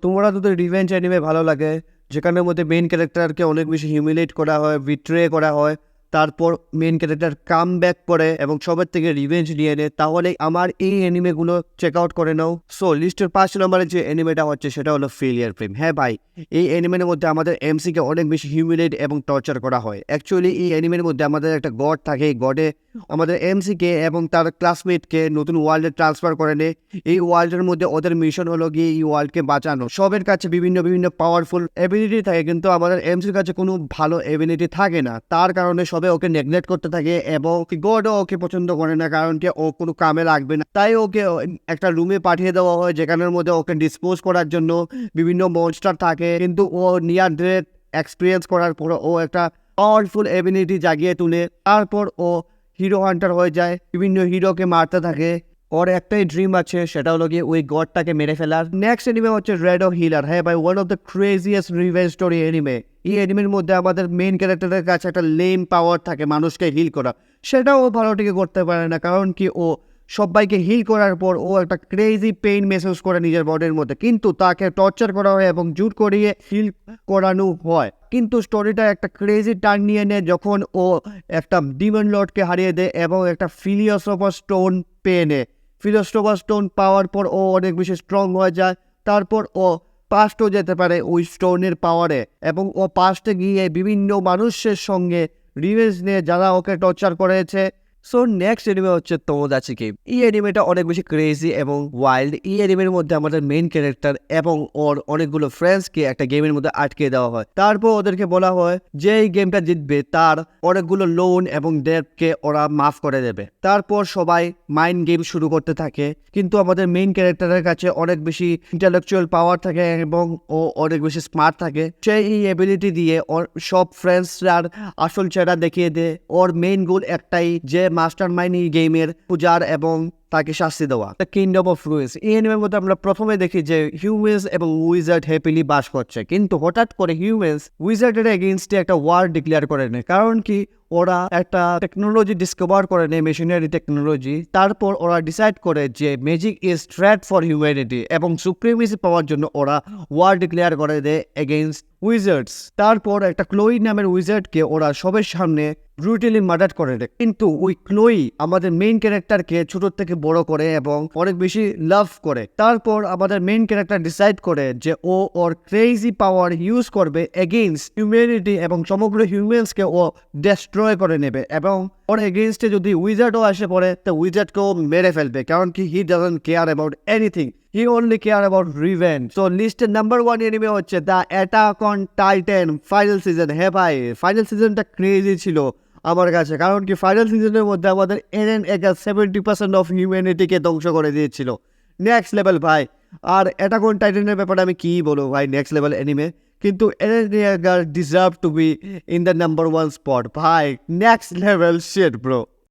তোমরা তোদের revenge anime ভালো লাগে, যেখানের মধ্যে মেইন ক্যারেক্টারকে অনেক বেশি হিউমিলেট করা হয়, বিট্রে করা হয়, তারপর মেইন ক্যারেক্টার কাম ব্যাক করে এবং সবার থেকে রিভেঞ্জ নিয়ে নেয়, তাহলে আমার এই অ্যানিমেগুলো চেক আউট করে নাও। সো লিস্টের 5 নম্বরে যে অ্যানিমেটা হচ্ছে সেটা হলো ফেলিয়ার প্রেম। হ্যাঁ ভাই, এই অ্যানিমের মধ্যে আমাদের এমসিকে অনেক বেশি হিউমিলেট এবং টর্চার করা হয়। অ্যাকচুয়ালি এই অ্যানিমের মধ্যে আমাদের একটা গড থাকে, এই গডে আমাদের এমসিকে এবং তার ক্লাসমেটকে নতুন ওয়ার্ল্ডে ট্রান্সফার করে নেয়। এই ওয়ার্ল্ডের মধ্যে ওদের মিশন হলো গিয়ে এই ওয়ার্ল্ডকে বাঁচানো। সবের কাছে বিভিন্ন বিভিন্ন পাওয়ারফুল এবিলিটি থাকে, কিন্তু আমাদের এমসির কাছে কোনো ভালো এবিলিটি থাকে না। তার কারণে সবে ওকে নেগলেক্ট করতে থাকে এবং গডও ওকে পছন্দ করে না, কারণ কি ও কোনো কামে লাগবে না। তাই ওকে একটা রুমে পাঠিয়ে দেওয়া হয়, যেখানের মধ্যে ওকে ডিসপোজ করার জন্য বিভিন্ন মনস্টার থাকে। কিন্তু ও নিয়ার ডেথ এক্সপিরিয়েন্স করার পর ও একটা পাওয়ারফুল এবিলিটি জাগিয়ে তুলে তারপর ও হিরো হান্টার হয়ে যায়, বিভিন্ন হিরোকে মারতে থাকে। ওর একটাই ড্রিম আছে, সেটা হলো গিয়ে ওই গডটাকে মেরে ফেলার। নেক্সট এনিমে হচ্ছে রেড ও হিলার। হ্যাঁ ভাই, one of the craziest revenge story anime. এই এনিমের মধ্যে আমাদের মেইন ক্যারেক্টারের কাছে একটা লেম পাওয়ার থাকে মানুষকে হিল করা, সেটাও ও ভালো থেকে করতে পারে না, কারণ কি ও সবাইকে হিল করার পর ও একটা ক্রেজি পেইন মেসেজ করে নিজের বডির মধ্যে, কিন্তু তাকে টর্চার করা হয় এবং জোর করিয়ে হিল করানো হয়। কিন্তু স্টোরিটা একটা ক্রেজি টার্ন নিয়ে নেয় যখন ও একটা ডিমন লর্ডকে হারিয়ে দেয় এবং একটা ফিলিওসোফার স্টোন পেয়ে নেয়। ফিলোসোফার স্টোন পাওয়ার পর ও অনেক বেশি স্ট্রং হয়ে যায়। তারপর ও পাস্টও যেতে পারে ওই স্টোনের পাওয়ারে, এবং ও পাস্টে গিয়ে বিভিন্ন মানুষের সঙ্গে রিভেঞ্জ নিয়ে যারা ওকে টর্চার করেছে। সো নেক্সট এনিমে হচ্ছে তোমোদাচি। এই এনিমেটা অনেক বেশি ক্রেজি এবং ওয়াইল্ড। এই এনিমের মধ্যে আমাদের মেইন ক্যারেক্টার এবং ওর অনেকগুলো ফ্রেন্ডসকে একটা গেমের মধ্যে আটকে দেওয়া হয়। তারপর ওদেরকে বলা হয় যে এই গেমটা জিতবে তার অনেকগুলো লোন এবং ডেটকে ওরা মাফ করে দেবে। তারপর সবাই মাইন্ড গেম শুরু করতে থাকে, কিন্তু আমাদের মেইন ক্যারেক্টারের কাছে অনেক বেশি ইন্টেলেকচুয়াল পাওয়ার থাকে এবং ও অনেক বেশি স্মার্ট থাকে। সে এই এবিলিটি দিয়ে ওর সব ফ্রেন্ডসরার আসল চেহারা দেখিয়ে দেয়। ওর মেইন গোল একটাই, যে মাস্টার মাইন্ড এই গেমের পূজার এবং তাকে শাস্তি দেওয়া। The kingdom of ruins. এই অ্যানিমের মধ্যে আমরা প্রথমে দেখি যে হিউম্যানস এবং উইজার্ড হ্যাপিলি বাস করছে, কিন্তু হঠাৎ করে হিউম্যানস উইজার্ডের এগেইনস্টে একটা ওয়ার ডিক্লেয়ার করে নেয়। কারণ কি, ওরা একটা টেকনোলজি ডিসকভার করে নেয়, মেশিনারি টেকনোলজি। তারপর ওরা ডিসাইড করে যে magic is threat for humanity এবং সুপ্রিমেসি পাওয়ার জন্য ওরা ওয়ার ডিক্লেয়ার করে দেয় এগেইনস্ট উইজার্ডস। তারপর একটা ক্লোই নামের উইজার্ডকে ওরা সবার সামনে ব্রুটালি মার্ডার করে দেয়। কিন্তু ওই ক্লোই আমাদের মেইন ক্যারেক্টারকে ছোট থেকে বড় করে এবং অনেক বেশি লাভ করে। তারপর আমাদের মেইন ক্যারেক্টার ডিসাইড করে যে ও ওর ক্রেজি পাওয়ার ইউজ করবে এগেইনস্ট হিউম্যানিটি এবং সমগ্র হিউম্যানসকে ও ডেস্ট্রয় করে নেবে, এবং ওর এগেইনস্টে যদি উইজার্ডও আসে পড়ে তো উইজার্ডকেও মেরে ফেলবে, কারণ কি he doesn't care about anything, he only care about revenge. তো লিস্টের নাম্বার 1 এনিমে হচ্ছে the attack on Titan final season. হ্যাঁ ভাই, ফাইনাল সিজনটা ক্রেজি ছিল আমার কাছে, কারণ কি ফাইনাল সিজনের মধ্যে আমাদের এরেন একা 70% অফ হিউম্যানিটিকে ধ্বংস করে দিয়েছিল। নেক্সট লেভেল ভাই। আর অ্যাটাক অন টাইটানের ব্যাপারে আমি কি বলবো ভাই, নেক্সট লেভেল এনিমে। কিন্তু এরেন একা deserve to be in the number 1 spot ভাই। Next level shit bro.